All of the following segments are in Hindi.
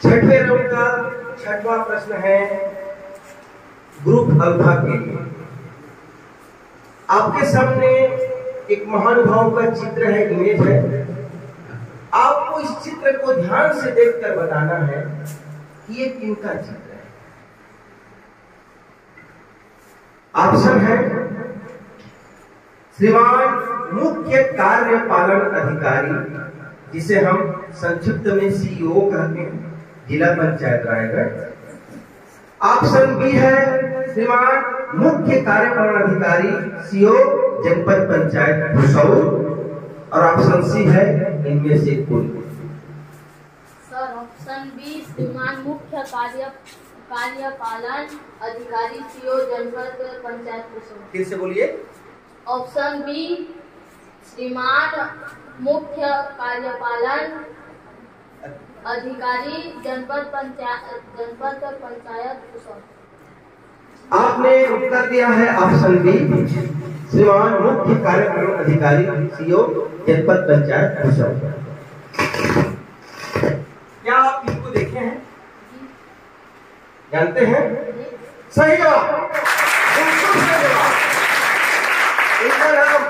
छठवें राउंड का छठवां प्रश्न है ग्रुप अल्फा के लिए। आपके सामने एक महानुभाव का चित्र है, इमेज है। आपको इस चित्र को ध्यान से देखकर बताना है कि ये किनका चित्र है। ऑप्शन है श्रीमान मुख्य कार्यपालन अधिकारी, जिसे हम संक्षिप्त में सीईओ कहते हैं, जिला पंचायत रायगढ़। ऑप्शन बी है श्रीमान मुख्य कार्यपालन अधिकारी सीओ जनपद पंचायत भुसौर, और ऑप्शन सी है इनमें से कोई। सर ऑप्शन बी श्रीमान मुख्य कार्यपालन अधिकारी सीओ जनपद पंचायत भुसौर। फिर से बोलिए। ऑप्शन बी श्रीमान मुख्य कार्यपालन अधिकारी जनपद पंचायत भुसौर। आपने उत्तर दिया है ऑप्शन बी श्रीमान मुख्य कार्यपालन अधिकारी सीओ जनपद पंचायत भुसौर। क्या आप इसको देखे हैं, जानते हैं? सही जवाब, बिल्कुल सही जवाब। इनका नाम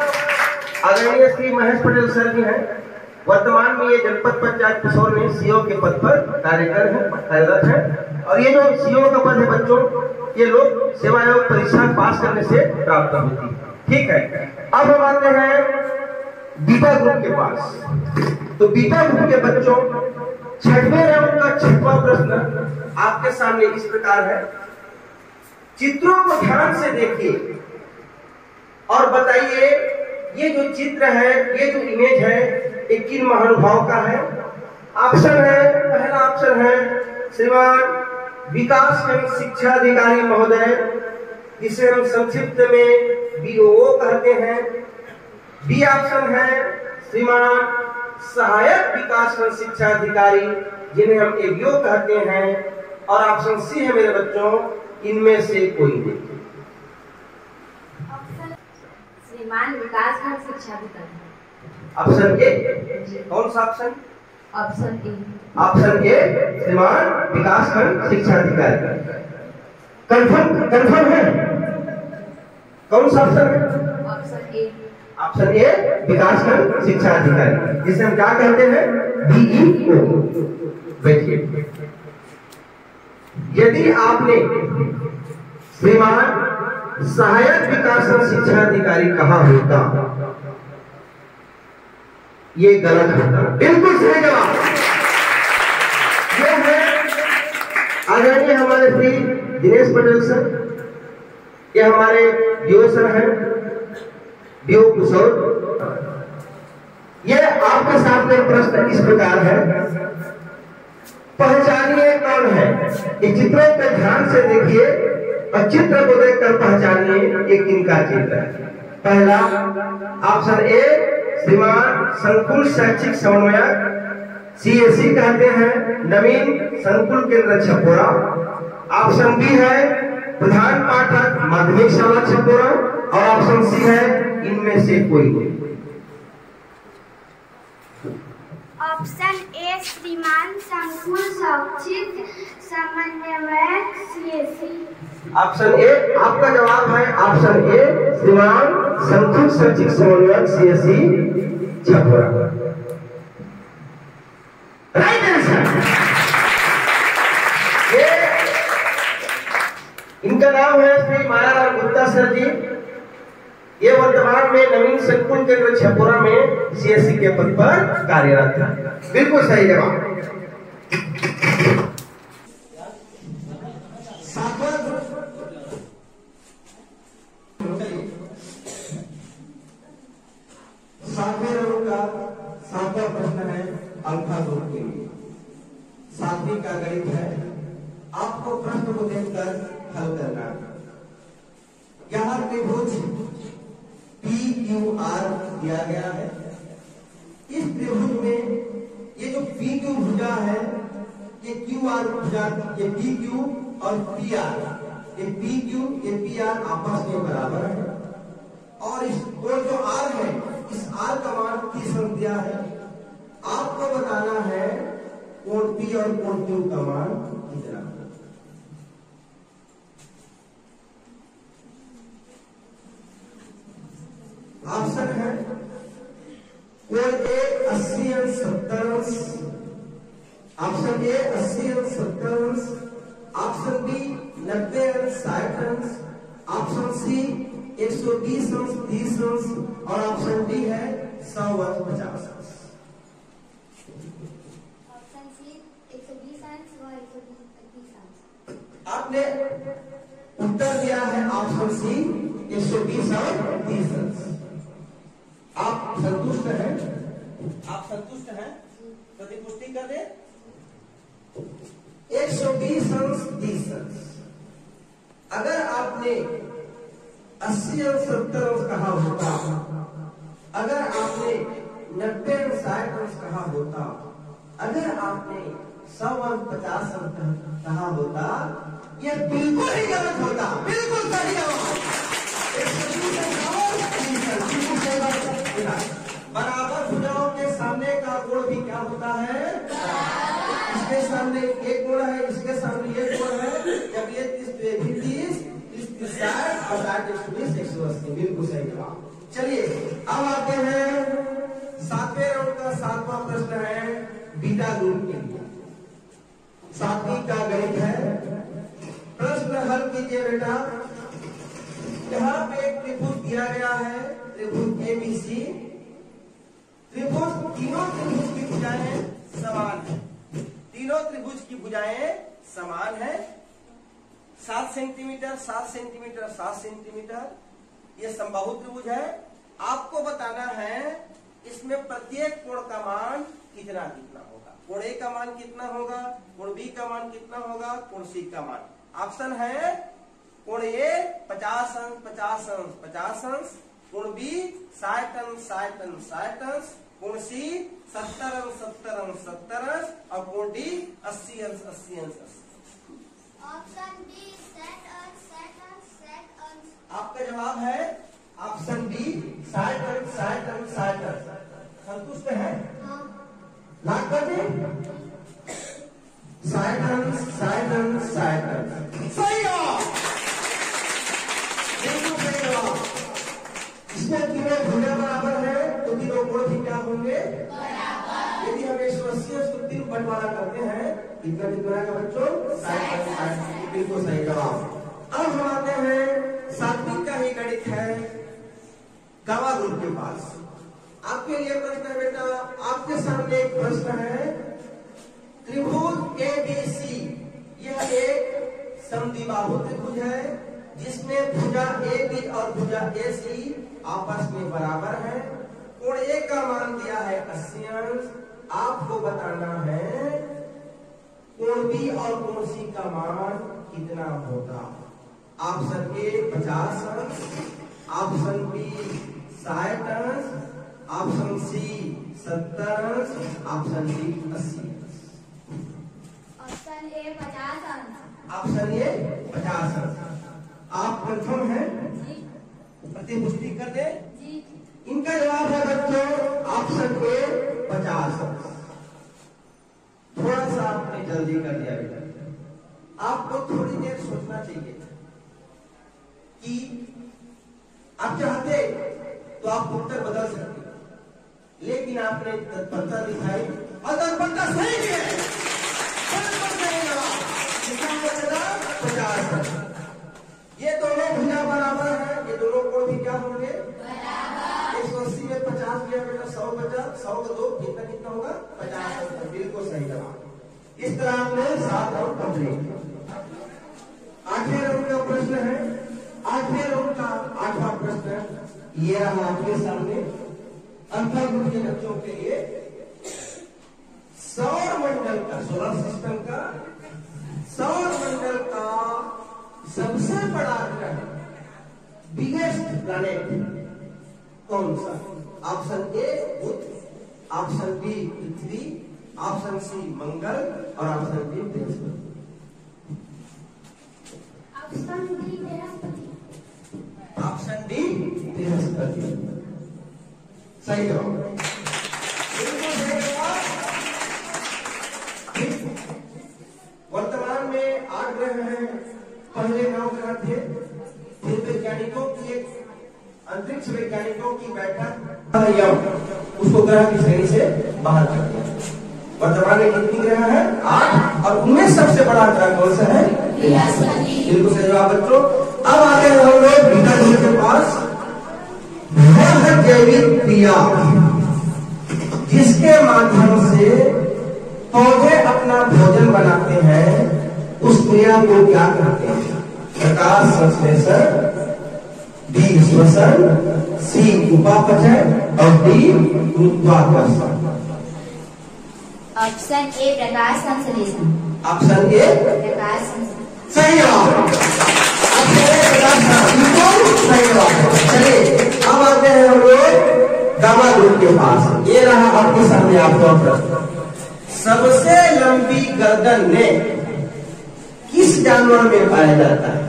आदरणीय श्री महेश पटेल सर जी हैं। वर्तमान में ये जनपद पंचायत भुसौर में सीओ के पद पर कार्यरत है। और ये जो सीओ का पद है बच्चों, ये लोग सेवा आयोग परीक्षा पास करने से प्राप्त होती है। ठीक है, अब हम आते हैं बीटा ग्रुप के पास। तो बीटा ग्रुप के बच्चों छठवें राउंड का छठवां प्रश्न आपके सामने इस प्रकार है। चित्रों को ध्यान से देखिए और बताइए ये जो चित्र है, ये जो इमेज है, ये किन महानुभाव का है। ऑप्शन है, पहला ऑप्शन है श्रीमान विकासखंड शिक्षा अधिकारी महोदय, जिसे हम संक्षिप्त में बीओओ कहते हैं। बी ऑप्शन है श्रीमान सहायक विकासखंड शिक्षा अधिकारी, जिन्हें हम एबीओ कहते हैं। और ऑप्शन सी है मेरे बच्चों इनमें से कोई नहीं। श्रीमान विकासखंड शिक्षा अधिकारी। ऑप्शन ए, कौन सा option? Option A. Option A श्रीमान विकासखंड शिक्षा अधिकारी। कंफर्म है? कौन सा ऑप्शन है? Option A. ऑप्शन ए विकासखंड शिक्षा अधिकारी, जिसे हम क्या कहते हैं? बीईओ। देखिए, यदि आपने श्रीमान सहायक विकासखंड शिक्षा अधिकारी कहा होता, ये गलत होता। बिल्कुल सही जवाब ये है आदरणीय हमारे श्री दिनेश पटेल सर। ये हमारे बीओ सर हैं, बीओ भुसौर। ये आपके सामने प्रश्न इस प्रकार है, पहचानिए कौन है। इस चित्रों पर ध्यान से देखिए और चित्र को देखकर पहचानिए ये किनका चित्र है। पहला ऑप्शन ए श्रीमान संकुल शैक्षिक समन्वयक, सीएसी कहते हैं, नवीन संकुल केंद्र छपोरा। ऑप्शन बी है प्रधान पाठक माध्यमिक शाला छपोरा, और ऑप्शन सी है इनमें से कोई नहीं। ऑप्शन ए श्रीमान संकुल शैक्षिक समन्वयक, सीएसी। ऑप्शन ए आपका जवाब है। ऑप्शन ए श्रीमान संकुल शैक्षिक समन्वयक, सीएसी छपोरा। Right answer. ये इनका नाम है श्री मायाराम गुप्ता सर जी। ये वर्तमान में नवीन संकुल केंद्र छपोरा में सीएससी के पद पर कार्यरत है। बिल्कुल सही जवाब। सातवें राउंड का सातवां प्रश्न है अल्फा ग्रुप के लिए। सातवीं का गणित है। आपको प्रश्न को देखकर हल करना है। यहाँ त्रिभुज PQR दिया गया है। इस त्रिभुज में ये जो PQ भुजा है, ये QR भुजा, ये PQ और PR, ये PQ ये PR आपस में बराबर है। और इस और जो R है, इस R का मान 30 अंक दिया है। आपको बताना है कोण पी और कोण क्यू का मान कितना होगा? ऑप्शन है कोण ए 80 अंश 70 अंश, ऑप्शन ए 80 अंश 70 अंश, ऑप्शन बी 90 अंश 60 अंश, ऑप्शन सी 120 अंश 30 अंश और ऑप्शन डी है 100 अंश 50 अंश। ऑप्शन सी 120 अंश व 130 अंश। आपने उत्तर दिया है ऑप्शन सी 120 और 30 अंश। आप संतुष्ट हैं? आप संतुष्ट हैं? प्रतिपुष्टि कर दे। 120 अंश 30 अंश। अगर आपने 80 अंश 70 अंश कहा होता, अगर आपने 90 अंश 60 अंश कहा होता, अगर आपने 100 अंश 50 अंश कहा होता, यह बिल्कुल ही गलत होता। बिल्कुल सही जवाब। 120 अंश और 30 अंश बिल्कुल सही बात। बराबर भुजाओं के सामने का कोण भी क्या होता है? इसके सामने एक कोण है, इसके सामने एक कोण है। जब ये 30 30 60 और 60 120 बिल्कुल सही जवाब। चलिए अब आते हैं 7वें राउंड का 7वां प्रश्न है बीटा ग्रुप के लिए। 7वीं का गणित है। प्रश्न हल कीजिए बेटा। यहाँ पे एक त्रिभुज दिया गया है, त्रिभुज एबीसी। त्रिभुज तीनों त्रिभुज की भुजाएं समान है। तीनों त्रिभुज की भुजाएं समान है। 7 सेंटीमीटर 7 सेंटीमीटर 7 सेंटीमीटर ये समबाहु त्रिभुज है। आपको बताना है इसमें प्रत्येक कोण का मान कितना कितना होगा। कोण ए का मान कितना होगा, कोण बी का मान कितना होगा, कोण सी का मान। ऑप्शन है कोण ए 50 अंश 50 अंश 50 अंश, कोण बी 60 अंश 60 अंश 60 अंश, कोण सी 70 अंश 70 अंश 70 अंश और कोण डी 80 अंश 80 अंश 80। ऑप्शन बी 60 अंश 60 अंश 60 अंश। आपका जवाब है ऑप्शन बी 60 अंश 60 अंश 60 अंश। संतुष्ट है? हाँ। लाख कर दे। 60 अंश 60 अंश 60 अंश सही जवाब। बिल्कुल सही जवाब। इसमें तीनों भुजा बराबर है तो तीनों कोण भी क्या होंगे? बराबर। यदि हम 180 अंश को 3 बंटवारा करते हैं कितना कितना का बच्चों? 60 अंश 60। बिल्कुल सही जवाब। अब हम आते हैं 7वीं का ही गणित है गामा ग्रुप के पास। आपके लिए प्रश्न है बेटा। आपके सामने एक प्रश्न है त्रिभुज एबीसी। यह एक समद्विबाहु त्रिभुज है जिसमें भुजा ए बी और भुजा ए सी आपस में बराबर है। कोण ए का मान दिया है 80 अंश। आपको बताना है कोण बी और कोण सी का मान कितना होगा। ऑप्शन ए 50 अंश, ऑप्शन बी 60 अंश, ऑप्शन सी 70 अंश, ऑप्शन डी 80 अंश। ऑप्शन ए 50 अंश। ऑप्शन ए 50 अंश। आप कंफर्म हैं? जी प्रतिपुष्टि कर दे। जी। इनका जवाब है बच्चों ऑप्शन ए 50 अंश। थोड़ा सा आपने जल्दी कर दिया बेटा। आपको थोड़ी देर सोचना चाहिए कि आप चाहते तो आप उत्तर बदल सकते, लेकिन आपने तत्परता दिखाई और तत्परता सही भी है। 50। ये दोनों भुजा बराबर है। ये दोनों कोण भी क्या होंगे? बराबर। 180 में 50 गया बेटा 100 बचा, 100 का 2 कितना कितना होगा? 50। बिल्कुल सही जवाब। इस तरह आपने 7 राउंड कंप्लीट। 8वें राउंड का प्रश्न है। 8वें राउंड का 8वां प्रश्न ये रहा आपके सामने। अंतर ग्रुप के बच्चों के लिए सौर मंडल का, सोलर सिस्टम का, सौर मंडल का सबसे बड़ा ग्रह, बिगेस्ट प्लैनेट कौन सा? Option A Budh, option B Prithvi, option C Mangal और option D Brihaspati. Option D Brihaspati. Option D Brihaspati सही जवाब। ग्रह हैं, पहले 9 ग्रह थे, फिर वैज्ञानिकों की अंतरिक्ष वैज्ञानिकों की बैठक उसको ग्रह की श्रेणी से बाहर कर दिया। वर्तमान में कितनी ग्रह है? 8, और उनमें सबसे बड़ा ग्रह कौन सा है? बिल्कुल सही जवाब बच्चों। अब आते हैं हम लोग बीटा ग्रह के पास। वह जैविक क्रिया जिसके माध्यम से पौधे अपना भोजन बनाते हैं, उस क्रिया को क्या कहते हैं? प्रकाश संश्लेषण, डी श्वसन, सी उपापचय और डी गुरुत्वाकर्षण। ऑप्शन ए प्रकाश संश्लेषण। ऑप्शन ए प्रकाश संश्लेषण सही जवाब। सही जवाब। चलिए अब आते हैं हम लोग गामा ग्रुप के पास। ये रहा आपके सामने आपका प्रश्न। सबसे लंबी गर्दन में किस जानवर में पाया जाता है?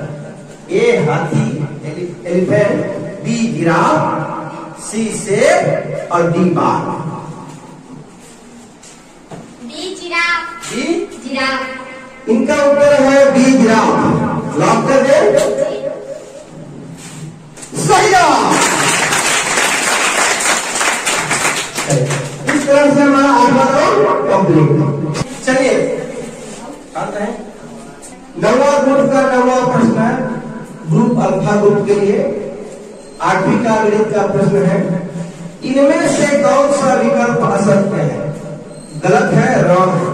ए हाथी एलिफेंट, बी जिराफ, सी शेर और डी बाघ। D giraffe. D giraffe. इनका उत्तर है बी जिराफ। लॉक कर दे। सही जवाब। इस तरह से हमारा आठवां राउंड कंप्लीट। चलिए आते हैं 9वां ग्रुप का 9वां प्रश्न है ग्रुप अल्फा ग्रुप के लिए। 8वीं का गणित का प्रश्न है। इनमें से कौन सा विकल्प असत्य है? गलत है, रॉन्ग है।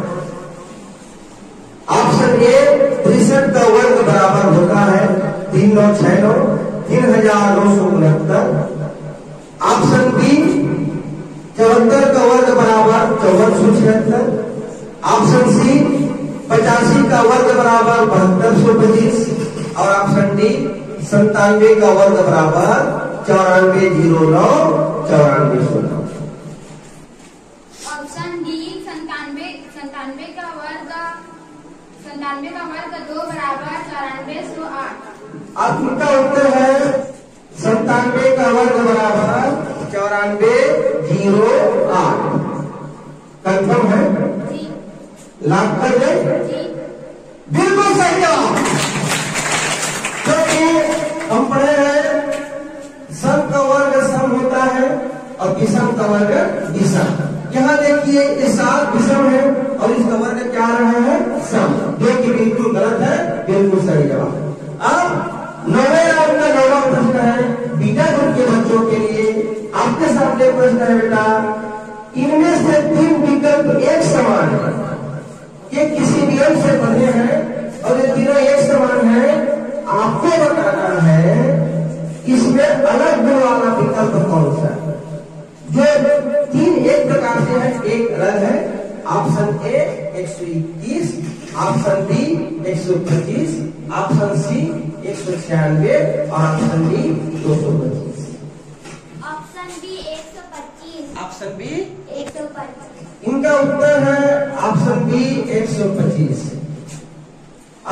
ऑप्शन ए 63 का वर्ग बराबर होता है 3969 3969। ऑप्शन बी 74 का वर्ग बराबर 5476। ऑप्शन सी 85 का वर्ग बराबर 7225 और ऑप्शन डी 97 का वर्ग बराबर 9409 9416। ऑप्शन डी 97 का वर्ग 2 बराबर 9408। आपका उत्तर है 97 का वर्ग बराबर 9408। कंफर्म है? जी। लॉक कर दे। जी। बिल्कुल सही जवाब। क्योंकि हम पढ़े हैं सम का वर्ग सम होता है और विषम का वर्ग विषम। यहाँ देखिए ये 7 विषम है और इसका वर्ग क्या रहा है? सम, जो कि बिल्कुल गलत है। बिल्कुल सही जवाब। अब 9वें राउंड का 9वां प्रश्न है बीटा ग्रुप के बच्चों के लिए। आपके सामने प्रश्न है बेटा, इनमें से 3 विकल्प एक समान है। ये किसी नियम से बने हैं और ये तीनों एक समान है। आपको बताना है इसमें अलग गुण वाला विकल्प कौन सा है? जो 3 एक प्रकार से है, एक अलग है। Option A 121, option B 125, option C 196 और option D 225। Option B 125। Option B 125। इनका उत्तर है ऑप्शन बी 125।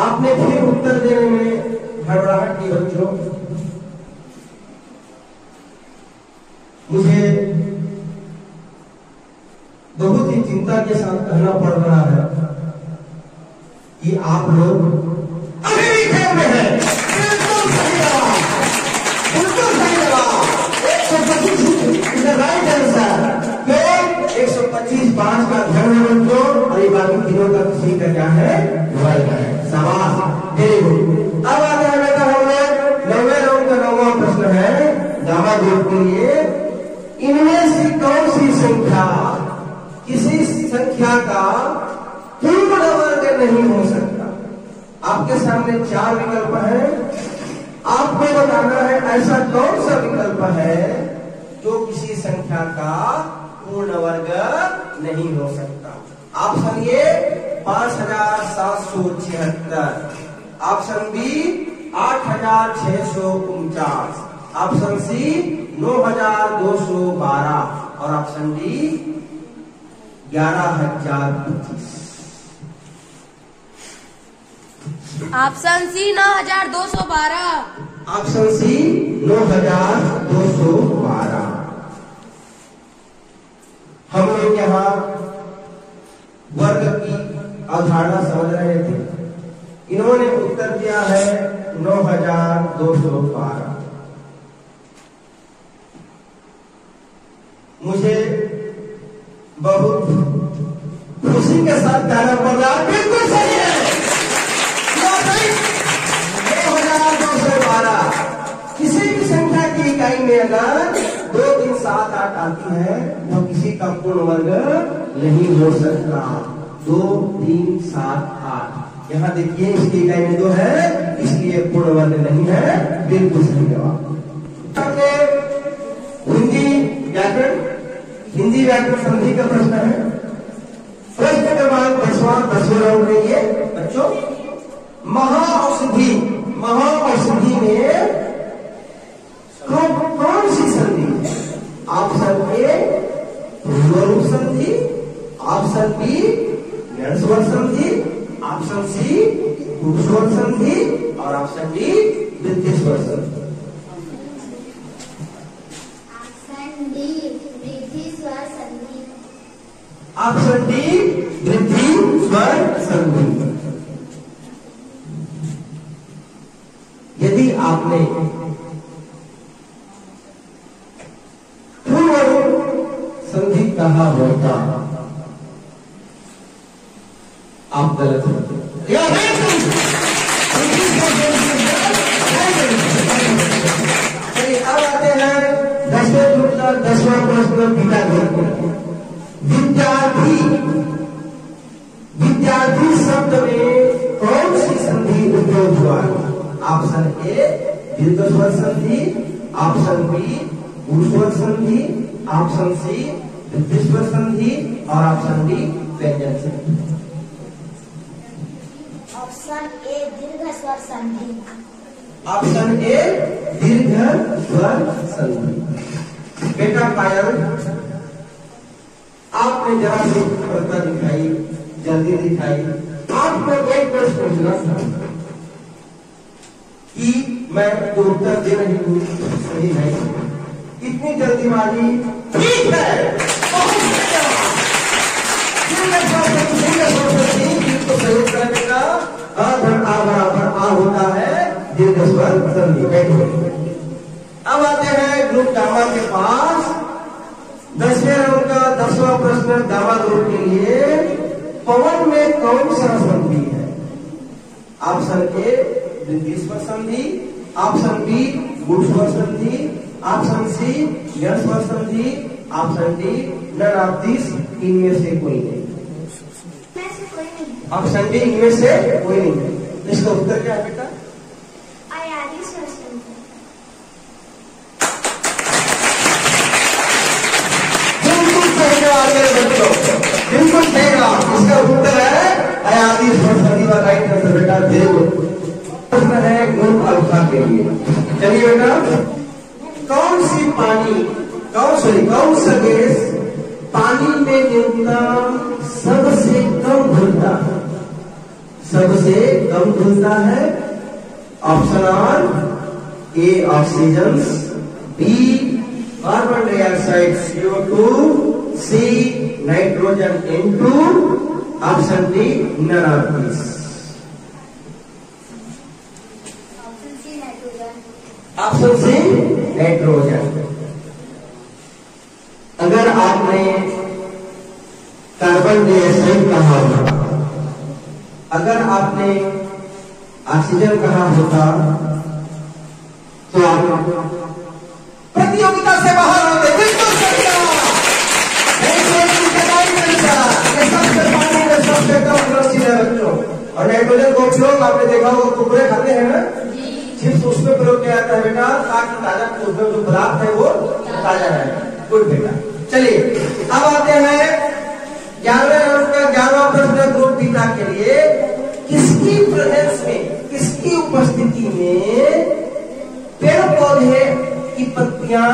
आपने फिर उत्तर देने में हड़बड़ाहट की बच्चों। मुझे बहुत ही चिंता के साथ कहना पड़ रहा है कि आप लोग अभी भी खेल में हैं। बिल्कुल सही जवाब। बिल्कुल सही जवाब। 125 इज द राइट आंसर। 125 5 का धन है बच्चों और ये बाकी तीनों का किसी का क्या है? वर्ग है। शाबाश, वेरी गुड। अब आते हैं बेटा हम लोग 9वें राउंड का 9वां प्रश्न है गामा ग्रुप के लिए। इनमें से कौन सी संख्या किसी संख्या का पूर्ण वर्ग नहीं हो सकता? आपके सामने 4 विकल्प है। आपको बताना है ऐसा कौन सा विकल्प है जो किसी संख्या का पूर्ण वर्ग नहीं हो सकता। Option A 5776, option B 8649, option C 9212 और option D 11025। Option C 9212। Option C 9212। हम लोग यहाँ वर्ग की अवधारणा समझ रहे थे। इन्होंने उत्तर दिया है 9212। मुझे बहुत खुशी के साथ कहना पड़ रहा है, बिल्कुल सही है। 9212। किसी भी संख्या की इकाई में अगर 2, 3, 7, 8 आती है तो किसी का पूर्ण वर्ग नहीं हो सकता। 2, 3, 7, 8। यहाँ देखिए इसकी इकाई में 2 है, इसलिए पूर्ण वर्ग नहीं है। बिल्कुल सही जवाब। हिंदी व्याकरण संधि का प्रश्न है। प्रश्न क्रमांक 10वां राउंड में ये बच्चों, महाऔषधि में कौन सी संधि है? ऑप्शन ए पूर्वरूप संधि, ऑप्शन बी नरस्वर संधि, ऑप्शन सी पुरुषवर संधि और ऑप्शन डी वृद्धिस्वर संधि। ऑप्शन डी वृद्धि स्वर संधि। यदि आपने पूर्वरूप संधि कहा होता, आप गलत होते। चलिए अब आते हैं 10वें ग्रुप का 10वां प्रश्न पिता ग्रुप। विद्यार्थी शब्द में कौन सी संधि उपयोग हुआ? ऑप्शन ए दीर्घस्वर संधि, ऑप्शन बी पुरुषवर संधि, ऑप्शन सी वृद्धिस्वर संधि और ऑप्शन डी व्यंजन संधि। ऑप्शन ए दीर्घस्वर संधि। ऑप्शन ए दीर्घस्वर संधि। बेटा पायल, आपने जरा सी सफलता दिखाई, जल्दी दिखाई। आपको एक प्रश्न पूछना था कि मैं जो उत्तर दे रही हूँ सही है, इतनी जल्दीबाजी ठीक है। तो सहयोग करने का आ बराबर आ होता है दीर्घस्वर संधि। अब आते हैं ग्रुप गामा के पास। 10वें राउंड का 10वां प्रश्न गामा ग्रुप के लिए। पवन में कौन सा संधि है? ऑप्शन ए वृद्धिस्वर संधि, ऑप्शन बी गुणस्वर संधि, ऑप्शन सी यस्वर संधि, option D none of this, इनमें से कोई नहीं। ऑप्शन डी इनमें से कोई नहीं। इसका उत्तर क्या है बेटा? अयादी स्वर संधि। बिल्कुल सही जवाब, बिल्कुल सही जवाब। इसका उत्तर है अयादी स्वर संधि का राइट आंसर बेटा। प्रश्न है ग्रुप अल्फा के लिए। चलिए बेटा, कौन सा गैस पानी में न्यूनतम सबसे कम घुलता है? सबसे कम घुलता है। Option are A oxygen, B carbon dioxide CO2, C nitrogen N2, option D none of this. Option C nitrogen. अगर आपने कार्बन डाइऑक्साइड कहा होता, अगर आपने ऑक्सीजन कहा होता तो आप प्रतियोगिता से बाहर होते। बिल्कुल सही सबसे कम ग्रंथि है बच्चों। और नाइट्रोजन का उपयोग आपने देखा होगा, कुरकुरे खाते हैं ना, चिप्स उसमें प्रयोग किया जाता है बेटा, ताकि ताजा उसमें जो पदार्थ है वो ताजा रहे। गुड बेटा। चलिए अब आते हैं 11वां प्रश्न ग्रुप बीटा के लिए। किसकी प्रेजेंस में, किसकी उपस्थिति में पेड़ पौधे की पत्तियां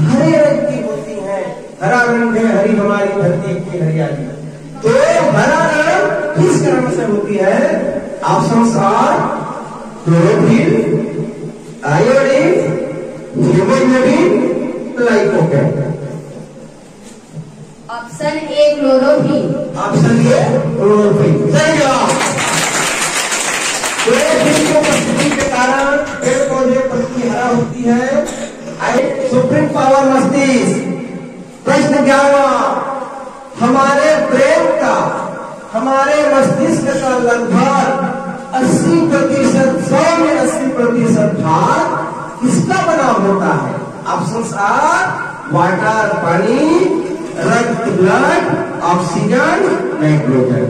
हरे रंग की होती हैं? हरा रंग है, हरी हमारी धरती की हरियाली। तो हरा रंग किस कारण से होती है? Option are chlorophyll, iodine, haemoglobin, lycopene. Option A chlorophyll. Option A chlorophyll सही जवाब। हमारे मस्तिष्क का लगभग 80%, 100 में 80% भाग किसका बना होता है? ऑप्शंस आर वाटर पानी, रक्त blood, oxygen, nitrogen.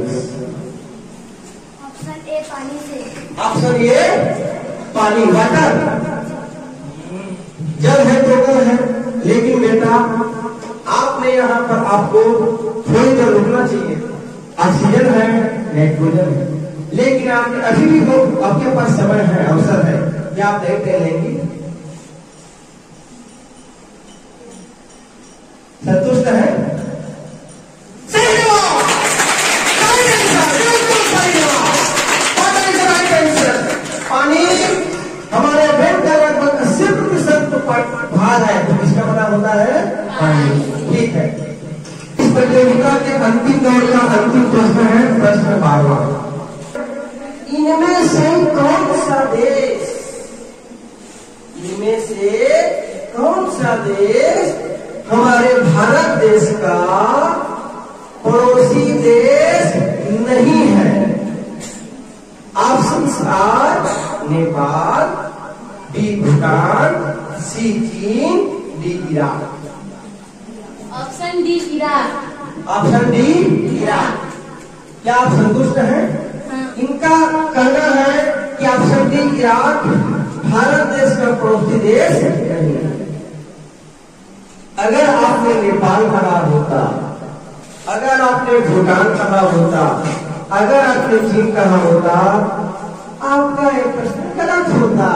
Option A पानी से। ऑप्शन ए पानी, वाटर। जल है तो जल है, लेकिन बेटा आपने यहाँ पर आपको थोड़ी देर रुकना चाहिए। ऑक्सीजन है, नाइट्रोजन है, लेकिन आपने अभी भी तो आपके पास समय है, अवसर है कि आप देखते लेंगे। संतुष्ट है? सही जवाब, बिल्कुल सही जवाब। पानी हमारे ब्रेन का लगभग 80% भाग है, तो किसका बना होता है? पानी। ठीक है, इस प्रतियोगिता के अंतिम दौर का अंतिम प्रश्न है, प्रश्न 12वां। इनमें से कौन सा देश, इनमें से कौन सा देश हमारे भारत देश का पड़ोसी देश नहीं है? Option R Nepal, B Bhutan, C चीन, D Iran. Option D Iraq. Option D Iran. क्या आप संतुष्ट हैं? हाँ। इनका कहना है कि ऑप्शन डी ईराक भारत देश का पड़ोसी देश नहीं है। अगर आपने नेपाल कहा होता, अगर आपने भूटान कहा होता, अगर आपने चीन कहा होता, आपका एक प्रश्न गलत होता।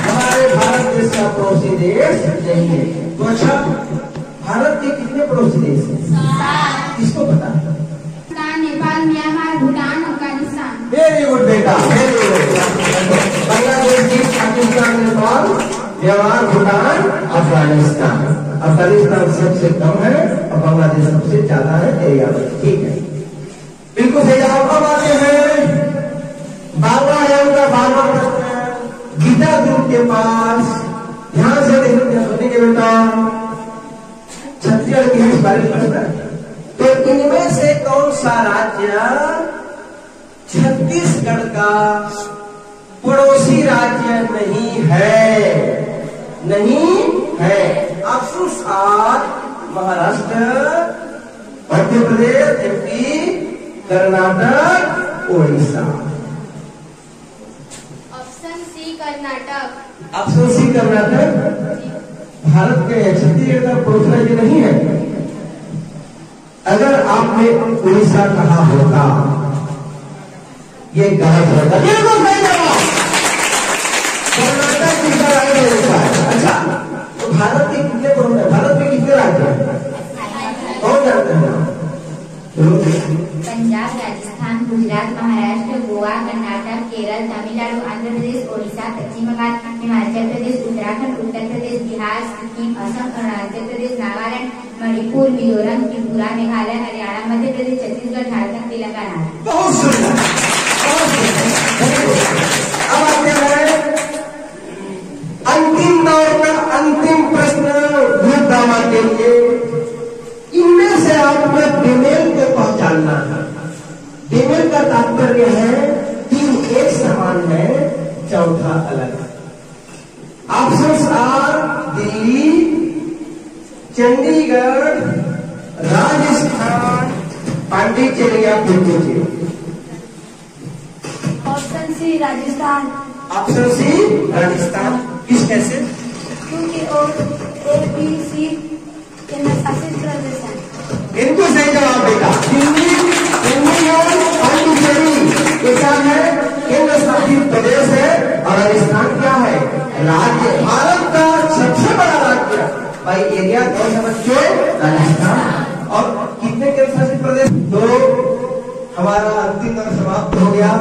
हमारे भारत देश का पड़ोसी देश नहीं है। तो अच्छा, भारत के कितने पड़ोसी देश हैं? किसको पता? Nepal, Myanmar, Bhutan, Afghanistan. Very good बेटा, very good. Bangladesh, Pakistan, Nepal, Myanmar, Bhutan, Afghanistan. Afghanistan सबसे कम है और बांग्लादेश सबसे ज्यादा है एरिया में। ठीक है, बिल्कुल सही जवाब। अब आते हैं 12वां प्रश्न गीता ग्रुप के पास। ध्यान से सुनेंगे बेटा, छत्तीसगढ़ की इस बारे में प्रश्न है। तो इनमें से कौन सा राज्य छत्तीसगढ़ का पड़ोसी राज्य नहीं है? नहीं है। Options are Maharashtra, Madhya Pradesh, MP, Karnataka, Orissa. Option C Karnataka. Option C Karnataka Bharat के छत्तीसगढ़ का पड़ोसी राज्य नहीं है। अगर आपने उड़ीसा कहा होता, ये गलत होता। बिल्कुल सही जवाब, कर्नाटक किसका राज्य होता है? अच्छा, तो भारत के कितने पड़ोसी हैं? भारत में कितने राज्य हैं? कौन जानते हैं? पंजाब, राजस्थान, गुजरात, महाराष्ट्र, गोवा, कर्नाटक, केरल, तमिलनाडु, आंध्र प्रदेश, ओडिशा, पश्चिम बंगाल, हिमाचल प्रदेश, उत्तराखंड, उत्तर प्रदेश, बिहार, सिक्किम, असम, अरुणाचल प्रदेश, नागालैंड, मणिपुर, मिजोरम, त्रिपुरा, मेघालय, हरियाणा, मध्य प्रदेश, छत्तीसगढ़, झारखंड, तेलंगाना। बहुत सुंदर, बहुत सुंदर। अब आते हैं अंतिम दौर का अंतिम प्रश्न ग्रुप दावा के लिए। इनमें से आपको डिमेल को पहचानना है। डिमेल का तात्पर्य है तीन एक समान है, चौथा अलग। ऑप्शंस आर दिल्ली, चंडीगढ़, राजस्थान, पांडिचेरी या Puducherry. Option C Rajasthan. Option C Rajasthan. किस कैसे? क्योंकि और ए बी सी केंद्र शासित प्रदेश है। इनको सही जवाब बेटा। दिल्ली, चंडीगढ़, पांडिचेरी ये क्या है? केंद्र शासित प्रदेश है। और राजस्थान क्या है? राज्य। भारत का सबसे बड़ा राज्य भाई एरिया कौन सा बच्चों? राजस्थान। और कितने केंद्र शासित प्रदेश? 2। हमारा अंतिम दौर समाप्त हो गया।